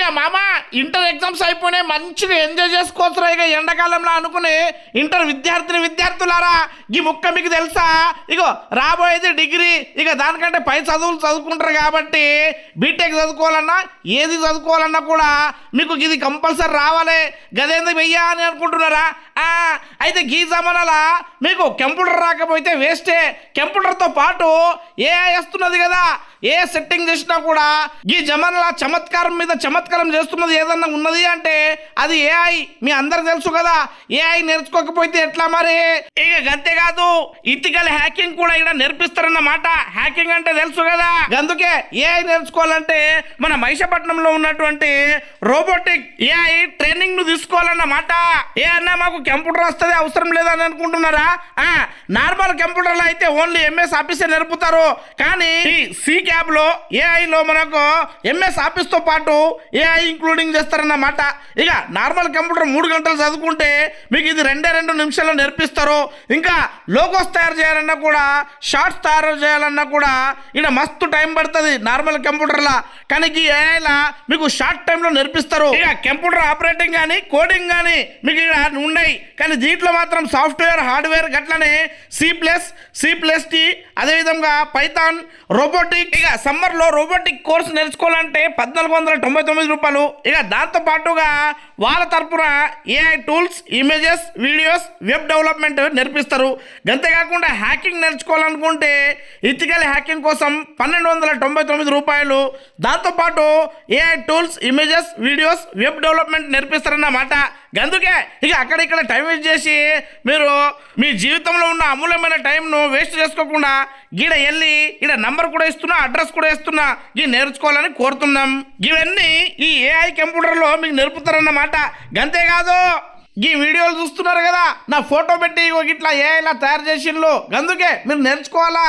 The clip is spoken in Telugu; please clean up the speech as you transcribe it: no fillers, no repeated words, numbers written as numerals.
ఇక మామ ఇంటర్ ఎగ్జామ్స్ అయిపోయినాయి, మంచిగా ఎంజాయ్ చేసుకోవచ్చురా ఇక ఎండాకాలంలో అనుకుని. ఇంటర్ విద్యార్థులారా ఈ ముక్క మీకు తెలుసా? ఇగో రాబోయేది డిగ్రీ, ఇక దానికంటే పై చదువులు చదువుకుంటారు కాబట్టి బీటెక్ చదువుకోవాలన్నా ఏది చదువుకోవాలన్నా కూడా మీకు ఇది కంపల్సరీ రావాలి. గదేంది వెయ్యా అని అనుకుంటున్నారా? అయితే ఈ జమానాలా మీకు కంప్యూటర్ రాకపోతే వేస్టే. కంప్యూటర్తో పాటు ఏఐ వస్తున్నది కదా, ఏ సెట్టింగ్ చేసినా కూడా ఈ జమానాల చమత్కారం మీద చమత్కారం చేస్తున్నది ఏదన్నా ఉన్నది అంటే అది ఏఐ. మీ అందరికి తెలుసు కదా. ఏఐ నేర్చుకోకపోతే ఎట్లా మరి? ఇక అంతేకాదు ఇథికల్ హ్యాకింగ్ కూడా ఇక్కడ నేర్పిస్తారన్నమాట. హ్యాకింగ్ అంటే తెలుసు కదా, అందుకే ఏఐ నేర్చుకోవాలంటే మన మహిషపట్నంలో ఉన్నటువంటి రోబోటిక్ ఏఐ ట్రైనింగ్ ను తీసుకోవాలన్నమాట. ఏ అన్నా మాకు కంప్యూటర్ వస్తుంది అవసరం లేదని అనుకుంటున్నారా? నార్మల్ కంప్యూటర్లో అయితే ఓన్లీ ఎంఎస్ ఆఫీసే నేర్పుతారు, కానీ సి క్యాబ్ లో ఏఐ లో మనకు ఎంఎస్ ఆఫీస్ తో పాటు ఏఐ ఇంక్లూడింగ్ చేస్తారన్నమాట. ఇక నార్మల్ కంప్యూటర్ 3 గంటలు చదువుకుంటే మీకు ఇది 2 నిమిషాల్లో నేర్పిస్తారు. ఇంకా లోగోస్ తయారు చేయాలన్నా కూడా, షార్ట్స్ తయారు చేయాలన్నా కూడా ఇక్కడ మస్తు టైం పడుతుంది నార్మల్ కంప్యూటర్లా, కానీ ఈ ఏఐలా మీకు షార్ట్ టైంలో నేర్పిస్తారు. ఇక కంప్యూటర్ ఆపరేటింగ్ కానీ కోడింగ్ కానీ మీకు ఇక్కడ ఉన్నాయి, కానీ దీంట్లో మాత్రం సాఫ్ట్వేర్ హార్డ్వేర్ గట్లనే C++, అదేవిధంగా పైథాన్, రోబోటిక్. ఇక సమ్మర్లో రోబోటిక్ కోర్స్ నేర్చుకోవాలంటే 1499 రూపాయలు. ఇక దాంతో పాటుగా వాళ్ళ తరపున AI tools, images, videos, web development నేర్పిస్తారు. అంతేకాకుండా హ్యాకింగ్ నేర్చుకోవాలనుకుంటే ఇథికల్ హ్యాకింగ్ కోసం 1299 రూపాయలు. దాంతోపాటు AI tools, images, videos, web development నేర్పిస్తారన్నమాట. అందుకే ఇక అక్కడిక్కడ టైం వేస్ట్ చేసి మీరు మీ జీవితంలో ఉన్న అమూల్యమైన టైంను వేస్ట్ చేసుకోకుండా గీడ వెళ్ళి ఇక్కడ నంబర్ కూడా ఇస్తున్నా, అడ్రస్ కూడా ఇస్తున్నా, ఈ నేర్చుకోవాలని కోరుతున్నాం. ఇవన్నీ ఈ ఏఐ కంప్యూటర్లో మీకు నేర్పుతారన్నమాట. అంతేకాదు ఈ వీడియోలు చూస్తున్నారు కదా, నా ఫోటో పెట్టి ఇట్లా ఏఐలా తయారు చేసిండ్రు, అందుకే మీరు నేర్చుకోవాలా.